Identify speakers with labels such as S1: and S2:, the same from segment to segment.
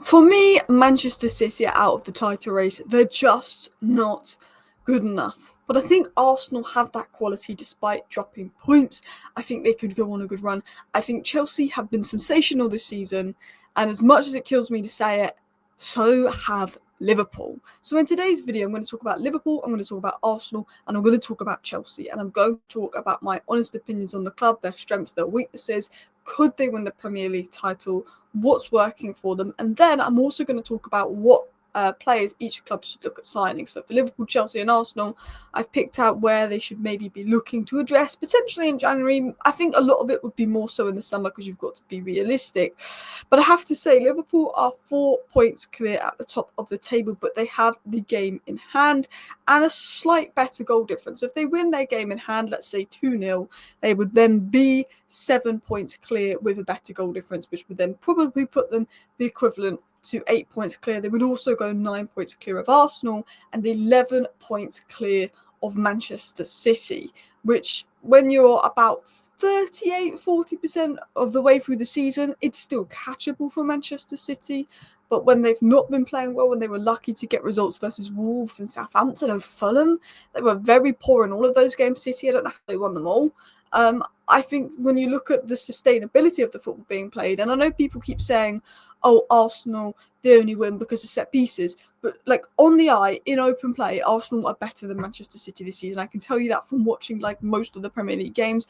S1: For me, Manchester City are out of the title race. They're just not good enough. But I think Arsenal have that quality despite dropping points. I think they could go on a good run. I think Chelsea have been sensational this season. And as much as it kills me to say it, so have Liverpool. So in today's video, I'm going to talk about Liverpool, I'm going to talk about Arsenal, and I'm going to talk about Chelsea. And I'm going to talk about my honest opinions on the club, their strengths, their weaknesses. Could they win the Premier League title? What's working for them? And then I'm also going to talk about what players each club should look at signing. So for Liverpool, Chelsea and Arsenal, I've picked out where they should maybe be looking to address potentially in January. I think a lot of it would be more so in the summer because you've got to be realistic. But I have to say, Liverpool are 4 points clear at the top of the table, but they have the game in hand and a slight better goal difference. If they win their game in hand, let's say 2-0, they would then be 7 points clear with a better goal difference, which would then probably put them the equivalent to 8 points clear. They would also go 9 points clear of Arsenal and 11 points clear of Manchester City, which when you're about 38-40% of the way through the season, it's still catchable for Manchester City. But when they've not been playing well, when they were lucky to get results versus Wolves and Southampton and Fulham, they were very poor in all of those games. City, I don't know how they won them all. I think when you look at the sustainability of the football being played, and I know people keep saying, oh, Arsenal, they only win because of set pieces. But like on the eye, in open play, Arsenal are better than Manchester City this season. I can tell you that from watching like most of the Premier League games.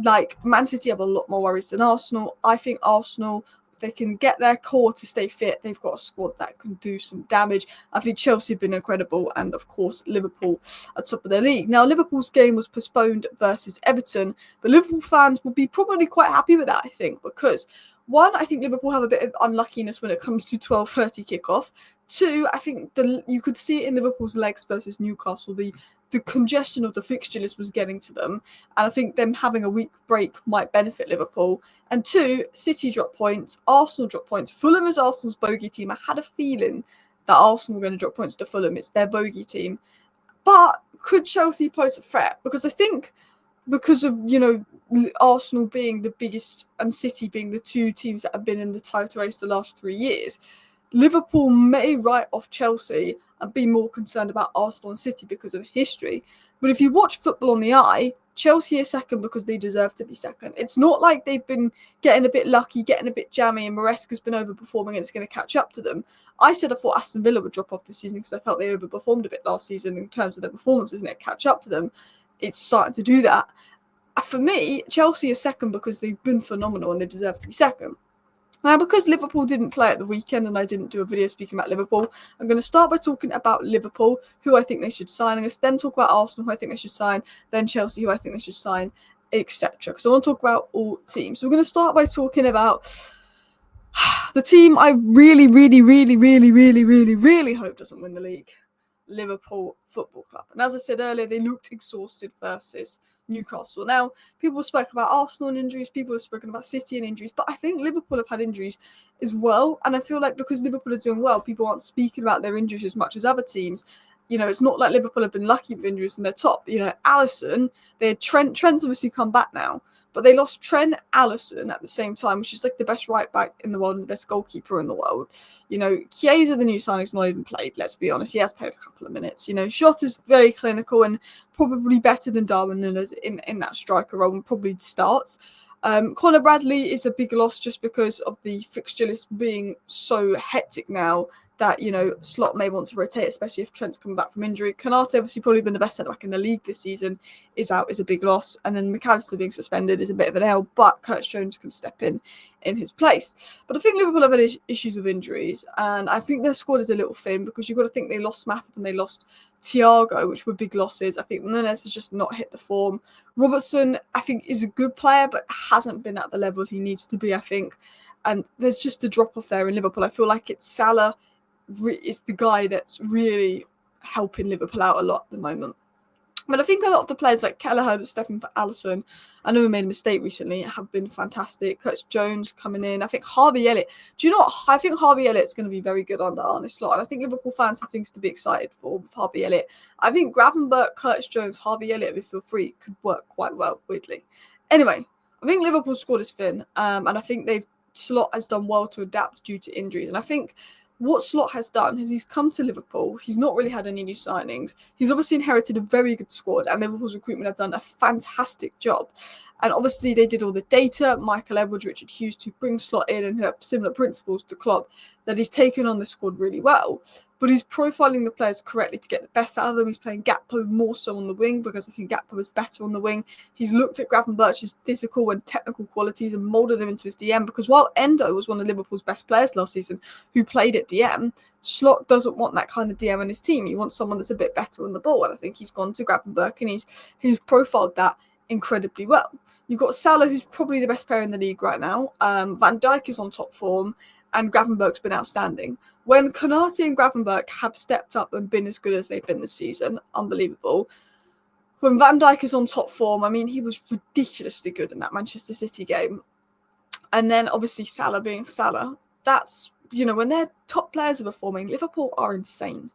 S1: Like Man City have a lot more worries than Arsenal. I think Arsenal, they can get their core to stay fit. They've got a squad that can do some damage. I think Chelsea have been incredible, and of course Liverpool are top of their league. Now Liverpool's game was postponed versus Everton, but Liverpool fans will be probably quite happy with that, I think, because one, I think Liverpool have a bit of unluckiness when it comes to 12:30 kickoff. Two, I think you could see it in Liverpool's legs versus Newcastle. The congestion of the fixture list was getting to them, and I think them having a week break might benefit Liverpool. And two, City drop points, Arsenal drop points. Fulham is Arsenal's bogey team. I had a feeling that Arsenal were going to drop points to Fulham. It's their bogey team. But could Chelsea pose a threat? Because I think because of, Arsenal being the biggest and City being the two teams that have been in the title race the last 3 years, Liverpool may write off Chelsea and be more concerned about Arsenal and City because of the history. But if you watch football on the eye, Chelsea is second because they deserve to be second. It's not like they've been getting a bit lucky, getting a bit jammy, and Maresca's been overperforming and it's going to catch up to them. I said I thought Aston Villa would drop off this season because I felt they overperformed a bit last season in terms of their performances, and it catch up to them. It's starting to do that. For me, Chelsea is second because they've been phenomenal and they deserve to be second. Now, because Liverpool didn't play at the weekend and I didn't do a video speaking about Liverpool, I'm going to start by talking about Liverpool, who I think they should sign. I'm going to then talk about Arsenal, who I think they should sign, then Chelsea, who I think they should sign, etc. Because I want to talk about all teams. So we're going to start by talking about the team I really, really, really, really, really, really, really hope doesn't win the league. Liverpool Football Club. And as I said earlier, they looked exhausted versus Newcastle. Now, people spoke about Arsenal and injuries, people have spoken about City and injuries, but I think Liverpool have had injuries as well. And I feel like because Liverpool are doing well, people aren't speaking about their injuries as much as other teams. It's not like Liverpool have been lucky with injuries in their top. Alisson, they had Trent's obviously come back now, but they lost Trent, Alisson at the same time, which is like the best right back in the world and the best goalkeeper in the world. Chiesa, the new signing's not even played, let's be honest. He has played a couple of minutes. Jota's very clinical and probably better than Darwin Núñez in that striker role and probably starts. Conor Bradley is a big loss just because of the fixture list being so hectic now that, Slot may want to rotate, especially if Trent's coming back from injury. Konate, obviously probably been the best centre-back in the league this season, is out, is a big loss. And then McAllister being suspended is a bit of an L, but Curtis Jones can step in his place. But I think Liverpool have had issues with injuries, and I think their squad is a little thin because you've got to think they lost Matip and they lost Thiago, which were big losses. I think Núñez has just not hit the form. Robertson, I think, is a good player, but hasn't been at the level he needs to be, I think. And there's just a drop-off there in Liverpool. I feel like it's Salah is the guy that's really helping Liverpool out a lot at the moment. But I think a lot of the players like Kelleher that's stepping for Alisson, I know we made a mistake recently, have been fantastic. Curtis Jones coming in. I think Harvey Elliott. Do you know what? I think Harvey Elliott's going to be very good under Arne Slot. And I think Liverpool fans have things to be excited for with Harvey Elliott. I think Gravenberch, Curtis Jones, Harvey Elliott, if you feel free, could work quite well, weirdly. Anyway, I think Liverpool's squad is thin. And I think they've Slot has done well to adapt due to injuries. And I think what Slot has done is he's come to Liverpool. He's not really had any new signings. He's obviously inherited a very good squad, and Liverpool's recruitment have done a fantastic job. And obviously they did all the data, Michael Edwards, Richard Hughes, to bring Slot in and have similar principles to Klopp, that he's taken on the squad really well. But he's profiling the players correctly to get the best out of them. He's playing Gakpo more so on the wing because I think Gakpo is better on the wing. He's looked at Gravenberch's physical and technical qualities and moulded them into his DM, because while Endo was one of Liverpool's best players last season who played at DM, Slot doesn't want that kind of DM on his team. He wants someone that's a bit better on the ball, and I think he's gone to Gravenberch and he's profiled that incredibly well. You've got Salah, who's probably the best player in the league right now. Van Dijk is on top form, and Gravenberch's been outstanding. When Konate and Gravenberch have stepped up and been as good as they've been this season, unbelievable. When Van Dijk is on top form, I mean, he was ridiculously good in that Manchester City game. And then obviously Salah being Salah, that's, when their top players are performing, Liverpool are insane.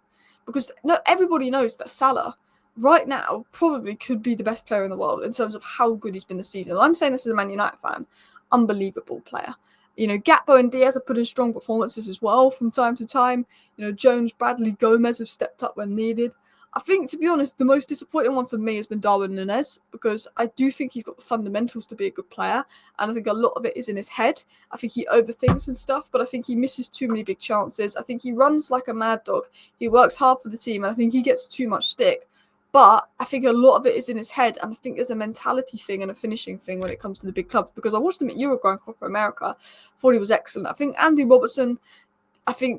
S1: Because everybody knows that Salah right now probably could be the best player in the world in terms of how good he's been this season. I'm saying this as a Man United fan. Unbelievable player. Gakpo and Diaz have put in strong performances as well from time to time. Jones, Bradley, Gomez have stepped up when needed. I think, to be honest, the most disappointing one for me has been Darwin Núñez, because I do think he's got the fundamentals to be a good player, and I think a lot of it is in his head. I think he overthinks and stuff, but I think he misses too many big chances. I think he runs like a mad dog. He works hard for the team, and I think he gets too much stick. But I think a lot of it is in his head, and I think there's a mentality thing and a finishing thing when it comes to the big clubs, because I watched him at Uruguay and Copa America, thought he was excellent. I think Andy Robertson,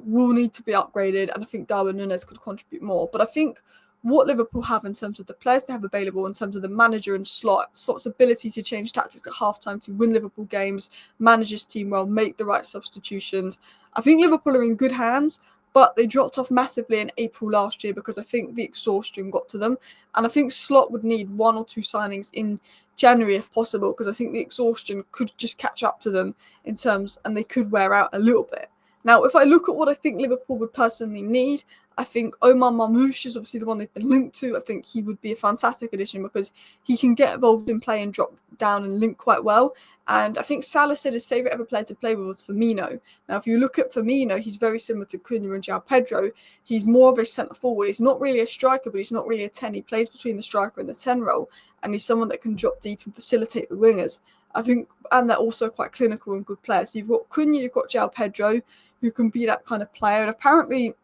S1: will need to be upgraded, and I think Darwin Núñez could contribute more. But I think what Liverpool have in terms of the players they have available, in terms of the manager and Slot's ability to change tactics at halftime to win Liverpool games, manage his team well, make the right substitutions. I think Liverpool are in good hands, but they dropped off massively in April last year because I think the exhaustion got to them. And I think Slot would need 1 or 2 signings in January if possible, because I think the exhaustion could just catch up to them and they could wear out a little bit. Now, if I look at what I think Liverpool would personally need, I think Omar Marmoush is obviously the one they've been linked to. I think he would be a fantastic addition because he can get involved in play and drop down and link quite well. And I think Salah said his favourite ever player to play with was Firmino. Now, if you look at Firmino, he's very similar to Cunha and João Pedro. He's more of a centre forward. He's not really a striker, but he's not really a 10. He plays between the striker and the 10 role, and he's someone that can drop deep and facilitate the wingers. I think, and they're also quite clinical and good players. So you've got Cunha, you've got João Pedro, who can be that kind of player. And apparently,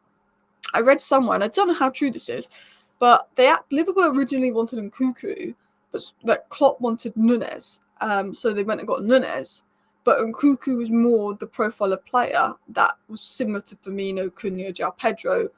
S1: I read somewhere, and I don't know how true this is, but Liverpool originally wanted Nkunku, but Klopp wanted Núñez. So they went and got Núñez. But Nkunku was more the profile of player that was similar to Firmino, Cunha, João Pedro,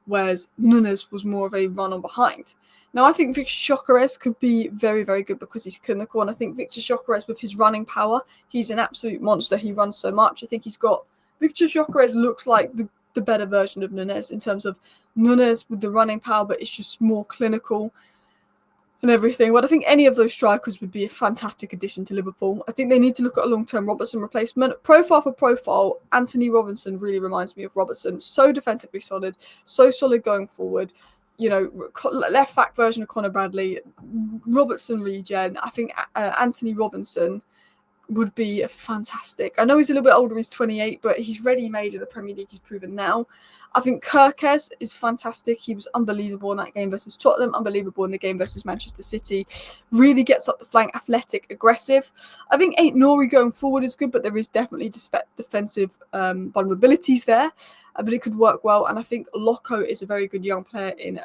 S1: whereas Núñez was more of a run on behind. Now, I think Victor Gyökeres could be very, very good because he's clinical, and I think Victor Gyökeres, with his running power, he's an absolute monster. He runs so much. I think Victor Gyökeres looks like the better version of Núñez in terms of Núñez with the running power, but it's just more clinical and everything. But I think any of those strikers would be a fantastic addition to Liverpool. I think they need to look at a long-term Robertson replacement. Profile for profile, Anthony Robinson really reminds me of Robertson. So defensively solid, so solid going forward. Left back version of Conor Bradley, Robertson regen. I think Anthony Robinson would be fantastic. I know he's a little bit older, he's 28, but he's ready-made in the Premier League, he's proven now. I think Kirkes is fantastic. He was unbelievable in that game versus Tottenham, unbelievable in the game versus Manchester City. Really gets up the flank, athletic, aggressive. I think Aït-Nouri going forward is good, but there is definitely defensive vulnerabilities there. But it could work well, and I think Loco is a very good young player in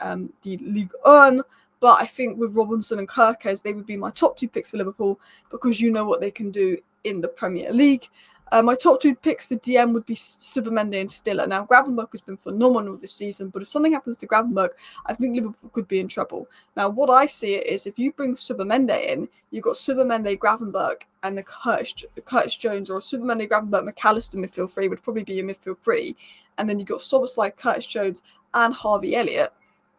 S1: the Ligue 1. But I think with Robinson and Kirkes, they would be my top 2 picks for Liverpool because you know what they can do in the Premier League. My top 2 picks for DM would be Zubimendi and Stiller. Now, Gravenberch has been phenomenal this season, but if something happens to Gravenberch, I think Liverpool could be in trouble. Now, what I see it is if you bring Zubimendi in, you've got Zubimendi, Gravenberch, and the Curtis Jones, or Zubimendi, Gravenberch, McAllister midfield 3 would probably be a midfield 3. And then you've got Szoboszlai, Curtis Jones, and Harvey Elliott,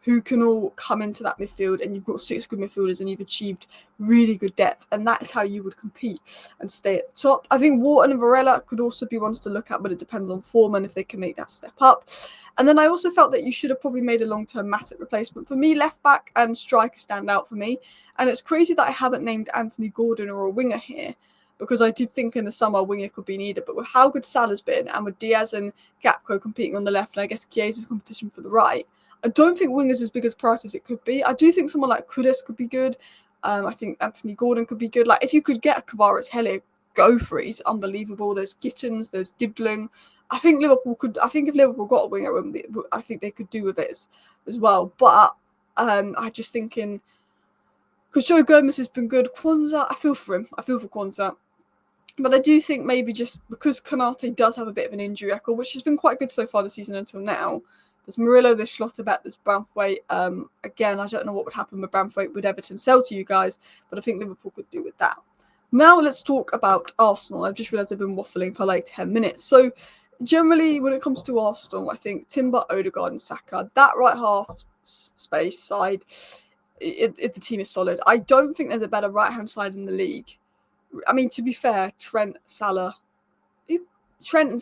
S1: who can all come into that midfield, and you've got 6 good midfielders and you've achieved really good depth, and that's how you would compete and stay at the top. I think Wharton and Varela could also be ones to look at, but it depends on form and if they can make that step up. And then I also felt that you should have probably made a long-term Matip replacement. For me, left-back and striker stand out for me, and it's crazy that I haven't named Anthony Gordon or a winger here, because I did think in the summer a winger could be needed. But with how good Salah's been, and with Diaz and Gakpo competing on the left, and I guess Chiesa's competition for the right, I don't think wingers as big as priority as it could be. I do think someone like Kudus could be good. I think Anthony Gordon could be good. Like, if you could get a Kvaratskhelia, go for it. He's unbelievable. There's Gittins, there's Dibling. I think if Liverpool got a winger, I think they could do with it as well. But I just thinking, because Joe Gomez has been good. Kwanzaa, I feel for him. I feel for Kwanzaa. But I do think maybe just because Konate does have a bit of an injury record, which has been quite good so far this season until now. There's Murillo, there's Schlotterbeck, there's Branthwaite. Again, I don't know what would happen with Branthwaite. Would Everton sell to you guys? But I think Liverpool could do with that. Now let's talk about Arsenal. I've just realised I've been waffling for like 10 minutes. So generally, when it comes to Arsenal, I think Timber, Odegaard and Saka, that right half space side, if the team is solid. I don't think there's a better right-hand side in the league. I mean, to be fair, Trent and Salah, you can't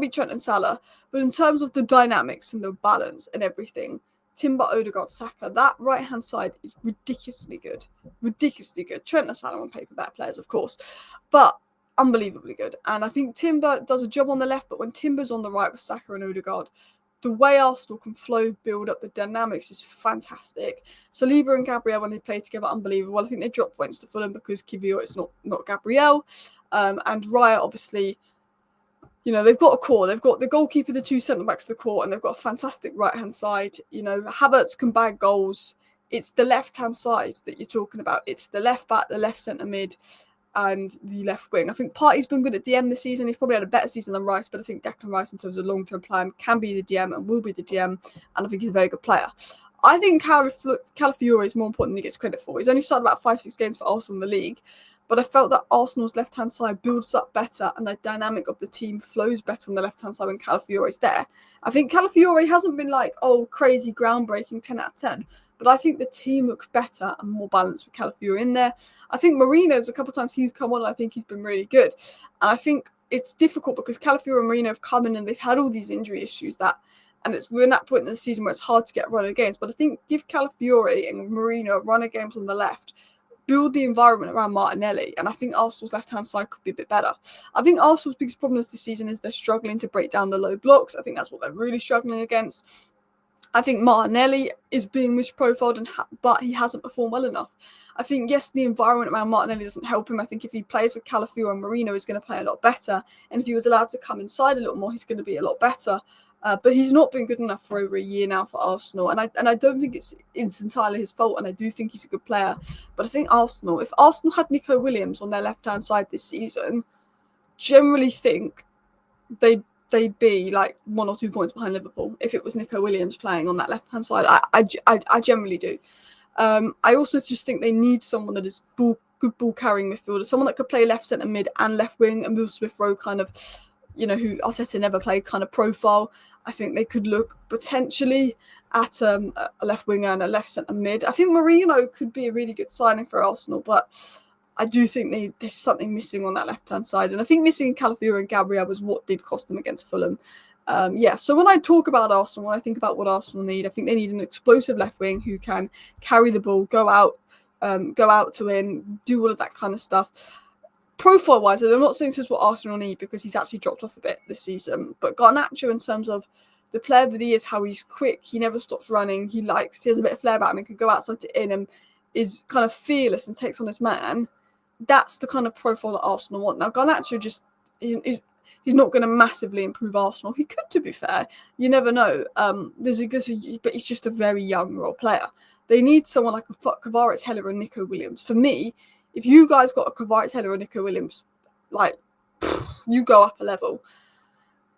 S1: beat Trent and Salah, but in terms of the dynamics and the balance and everything, Timber, Odegaard, Saka, that right-hand side is ridiculously good. Ridiculously good. Trent and Salah on paper better players, of course, but unbelievably good. And I think Timber does a job on the left, but when Timber's on the right with Saka and Odegaard, the way Arsenal can flow, build up the dynamics is fantastic. Saliba and Gabriel, when they play together, unbelievable. I think they dropped points to Fulham because Kiwior is not Gabriel. And Raya, obviously, you know, they've got a core. They've got the goalkeeper, the two centre-backs of the core, and they've got a fantastic right-hand side. You know, Havertz can bag goals. It's the left-hand side that you're talking about. It's the left-back, the left centre-mid, and the left wing. I think Partey's been good at DM this season. He's probably had a better season than Rice, but I think Declan Rice, in terms of long-term plan, can be the DM and will be the DM, and I think he's a very good player. I think Calafiore is more important than he gets credit for. He's only started about 5-6 games for Arsenal in the league, but I felt that Arsenal's left-hand side builds up better and the dynamic of the team flows better on the left-hand side when Calafiore is there. I think Calafiore hasn't been like, crazy, groundbreaking, 10 out of 10. But I think the team looks better and more balanced with Calafiore in there. I think Marino's, a couple of times he's come on, I think he's been really good. And I think it's difficult because Calafiore and Marino have come in and they've had all these injury issues we're in that point in the season where it's hard to get run of games. But I think give Calafiore and Marino a run of games on the left, build the environment around Martinelli, and I think Arsenal's left-hand side could be a bit better. I think Arsenal's biggest problem this season is they're struggling to break down the low blocks. I think that's what they're really struggling against. I think Martinelli is being misprofiled, but he hasn't performed well enough. I think, yes, the environment around Martinelli doesn't help him. I think if he plays with Calafiore and Marino, he's going to play a lot better. And if he was allowed to come inside a little more, he's going to be a lot better. But he's not been good enough for over a year now for Arsenal. And I don't think it's entirely his fault. And I do think he's a good player. But I think if Arsenal had Nico Williams on their left-hand side this season, generally think they'd be like 1 or 2 points behind Liverpool if it was Nico Williams playing on that left-hand side. I generally do. I also just think they need someone that is good ball-carrying midfielder, someone that could play left centre mid and left wing and move Smith-Rowe kind of, you know, who Arteta never played kind of profile. I think they could look potentially at a left winger and a left centre mid. I think Marino could be a really good signing for Arsenal, but I do think there's something missing on that left-hand side. And I think missing Calafiore and Gabriel was what did cost them against Fulham. So when I talk about Arsenal, when I think about what Arsenal need, I think they need an explosive left wing who can carry the ball, go out to in, do all of that kind of stuff. Profile-wise, I'm not saying this is what Arsenal need because he's actually dropped off a bit this season. But Garnacho, in terms of the player that he is, how he's quick, he never stops running, he has a bit of flair about him, and can go outside to in and is kind of fearless and takes on his man. That's the kind of profile that Arsenal want. Now, Garnacho he's not going to massively improve Arsenal. He could, to be fair. You never know. But he's just a very young role player. They need someone like a Kvaratskhelia and Nico Williams. For me, if you guys got a Kvaratskhelia and Nico Williams, you go up a level.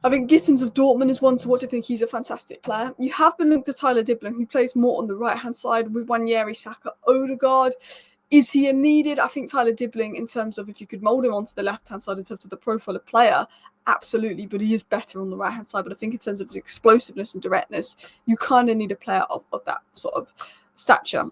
S1: I think Gittins of Dortmund is one to watch. I think he's a fantastic player. You have been linked to Tyler Dibling, who plays more on the right-hand side with Nwaneri, Saka, Odegaard. Is he a needed? I think Tyler Dibling, in terms of if you could mould him onto the left-hand side in terms of the profile of player, absolutely, but he is better on the right-hand side. But I think in terms of his explosiveness and directness, you kind of need a player of that sort of stature.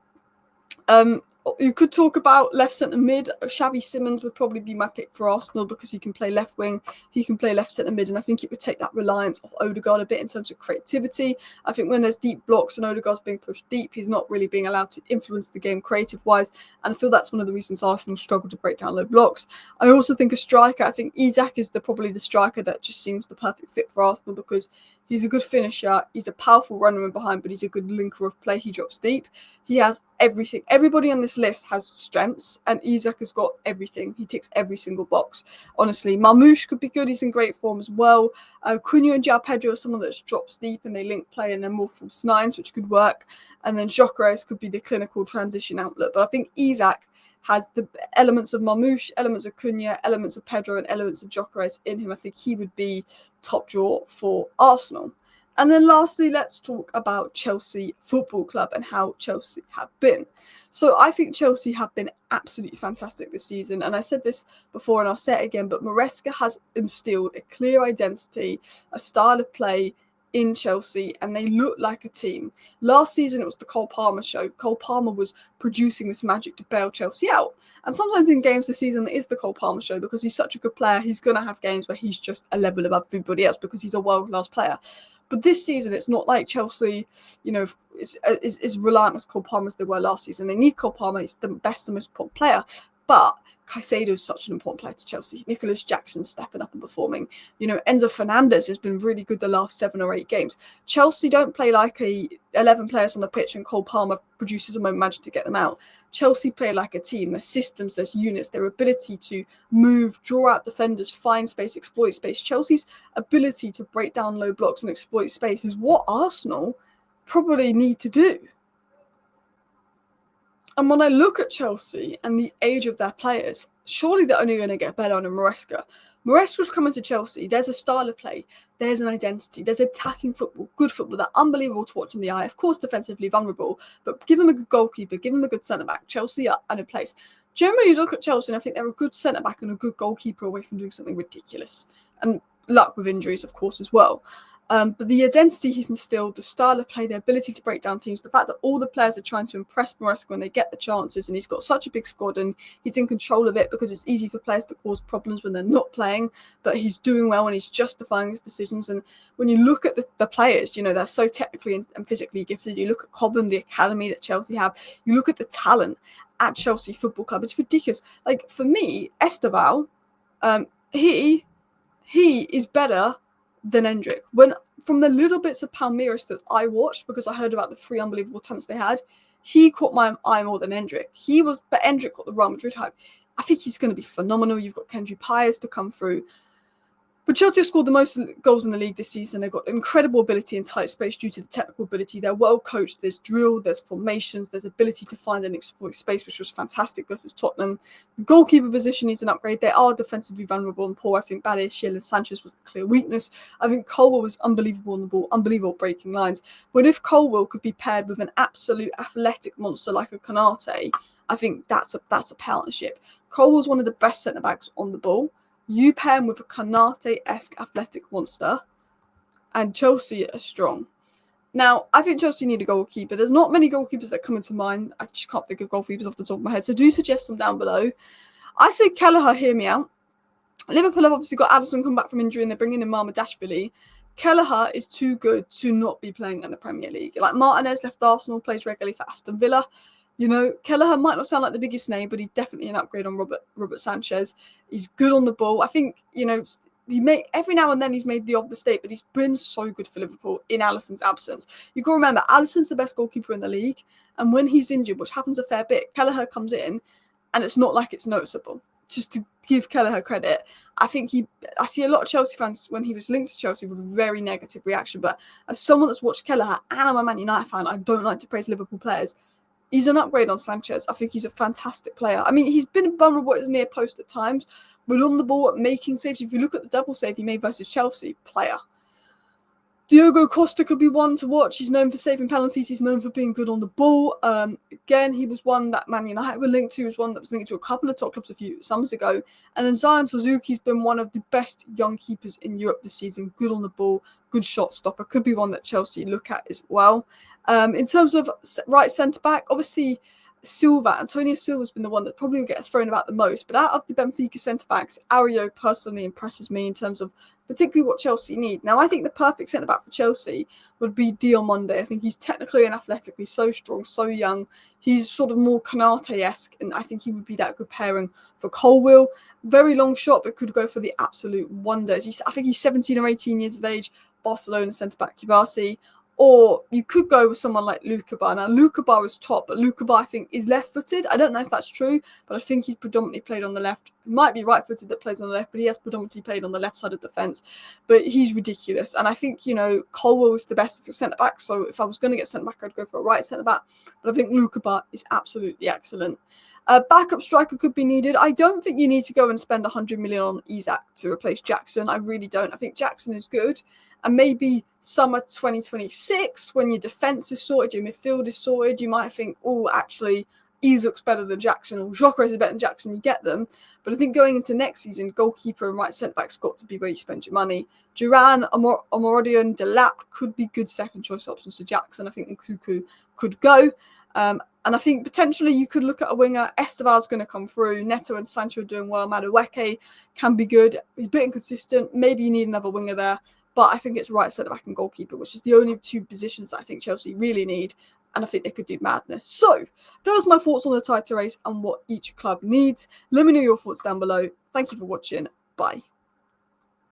S1: You could talk about left centre mid. Xavi Simons would probably be my pick for Arsenal because he can play left wing, he can play left centre mid, and I think it would take that reliance off Odegaard a bit in terms of creativity. I think when there's deep blocks and Odegaard's being pushed deep, he's not really being allowed to influence the game creative-wise, and I feel that's one of the reasons Arsenal struggle to break down low blocks. I also think a striker, I think Isak is probably the striker that just seems the perfect fit for Arsenal because he's a good finisher, he's a powerful runner in behind, but he's a good linker of play, he drops deep. He has everything. Everybody on this list has strengths, and Isak has got everything. He ticks every single box. Honestly, Marmoush could be good. He's in great form as well. Cunha and João Pedro are someone that drops deep and they link play and they're more false nines, which could work. And then Gyökeres could be the clinical transition outlet. But I think Isak has the elements of Marmoush, elements of Cunha, elements of Pedro, and elements of Gyökeres in him. I think he would be top draw for Arsenal. And then lastly, let's talk about Chelsea Football Club and how Chelsea have been. So I think Chelsea have been absolutely fantastic this season. And I said this before and I'll say it again, but Maresca has instilled a clear identity, a style of play in Chelsea, and they look like a team. Last season, it was the Cole Palmer show. Cole Palmer was producing this magic to bail Chelsea out. And sometimes in games this season, it is the Cole Palmer show because he's such a good player. He's going to have games where he's just a level above everybody else because he's a world-class player. But this season, it's not like Chelsea, is reliant on Cole Palmer as they were last season. They need Cole Palmer. He's the best and most important player. But Caicedo is such an important player to Chelsea. Nicholas Jackson stepping up and performing. Enzo Fernandez has been really good the last 7 or 8 games. Chelsea don't play like 11 players on the pitch and Cole Palmer produces a moment magic to get them out. Chelsea play like a team. There's systems, there's units, their ability to move, draw out defenders, find space, exploit space. Chelsea's ability to break down low blocks and exploit space is what Arsenal probably need to do. And when I look at Chelsea and the age of their players, surely they're only going to get better under Maresca. Maresca's coming to Chelsea. There's a style of play. There's an identity. There's attacking football, good football. They're unbelievable to watch in the eye. Of course, defensively vulnerable, but give them a good goalkeeper, give them a good centre-back. Chelsea are in a place. Generally, you look at Chelsea and I think they're a good centre-back and a good goalkeeper away from doing something ridiculous. And luck with injuries, of course, as well. But the identity he's instilled, the style of play, the ability to break down teams, the fact that all the players are trying to impress Maresca when they get the chances, and he's got such a big squad and he's in control of it because it's easy for players to cause problems when they're not playing, but he's doing well and he's justifying his decisions. And when you look at the players, they're so technically and physically gifted. You look at Cobham, the academy that Chelsea have, you look at the talent at Chelsea Football Club, it's ridiculous. Like, for me, Esteval, he is better than Endrick. From the little bits of Palmeiras that I watched, because I heard about the 3 unbelievable attempts they had, he caught my eye more than Endrick. But Endrick got the Real Madrid hype. I think he's going to be phenomenal. You've got Kendry Pires to come through. But Chelsea have scored the most goals in the league this season. They've got incredible ability in tight space due to the technical ability. They're well coached. There's drill, there's formations, there's ability to find and exploit space, which was fantastic versus Tottenham. The goalkeeper position needs an upgrade. They are defensively vulnerable and poor. I think Badiashile and Sanchez was the clear weakness. I think Colwill was unbelievable on the ball, unbelievable breaking lines. But if Colwill could be paired with an absolute athletic monster like a Konate, I think that's a partnership. Colwill's one of the best centre-backs on the ball. You pair him with a Konate-esque athletic monster, and Chelsea are strong. Now, I think Chelsea need a goalkeeper. There's not many goalkeepers that come into mind. I just can't think of goalkeepers off the top of my head, so do suggest them down below. I say Kelleher, hear me out. Liverpool have obviously got Addison come back from injury and they're bringing in Marmadashvili. Kelleher is too good to not be playing in the Premier League. Like, Martinez left Arsenal, plays regularly for Aston Villa. Kelleher might not sound like the biggest name, but he's definitely an upgrade on Robert Sanchez. He's good on the ball. I think, every now and then he's made the odd mistake, but he's been so good for Liverpool in Alisson's absence. You got to remember, Alisson's the best goalkeeper in the league, and when he's injured, which happens a fair bit, Kelleher comes in, and it's not like it's noticeable. Just to give Kelleher credit, I see a lot of Chelsea fans, when he was linked to Chelsea, with a very negative reaction, but as someone that's watched Kelleher, and I'm a Man United fan, I don't like to praise Liverpool players. He's an upgrade on Sanchez. I think he's a fantastic player. I mean, he's been vulnerable at his near post at times, but on the ball, making saves. If you look at the double save he made versus Chelsea, player. Diogo Costa could be one to watch. He's known for saving penalties. He's known for being good on the ball. Again, he was one that Man United were linked to. He was one that was linked to a couple of top clubs a few summers ago. And then Zion Suzuki's been one of the best young keepers in Europe this season. Good on the ball, good shot stopper. Could be one that Chelsea look at as well. In terms of right centre-back, obviously, Antonio Silva's been the one that probably gets thrown about the most. But out of the Benfica centre-backs, Aurier personally impresses me in terms of particularly what Chelsea need. Now, I think the perfect centre-back for Chelsea would be Diomande. I think he's technically and athletically so strong, so young. He's sort of more Konate-esque, and I think he would be that good pairing for Colwill. Very long shot, but could go for the absolute wonders. I think he's 17 or 18 years of age. Barcelona centre-back Kibasi. Or you could go with someone like Luka Bar. Now, Luka Bar is top, but Luka Bar, I think, is left-footed. I don't know if that's true, but I think he's predominantly played on the left. He might be right-footed that plays on the left, but he has predominantly played on the left side of the fence. But he's ridiculous. And I think, Colwell is the best centre-back, so if I was going to get centre-back, I'd go for a right centre-back. But I think Luka Bar is absolutely excellent. Backup striker could be needed. I don't think you need to go and spend 100 million on Isak to replace Jackson. I really don't. I think Jackson is good. And maybe summer 2026, when your defence is sorted, your midfield is sorted, you might think, oh, actually, Isak's better than Jackson, or Jokeris is better than Jackson, you get them. But I think going into next season, goalkeeper and right centre-back's got to be where you spend your money. Duran, Amorodian, Delap could be good second choice options to Jackson. I think Nkuku could go. And I think potentially you could look at a winger. Esteval's going to come through. Neto and Sancho are doing well. Madueke can be good. He's a bit inconsistent. Maybe you need another winger there. But I think it's right centre-back and goalkeeper, which is the only two positions that I think Chelsea really need. And I think they could do madness. So, that was my thoughts on the title race and what each club needs. Let me know your thoughts down below. Thank you for watching. Bye.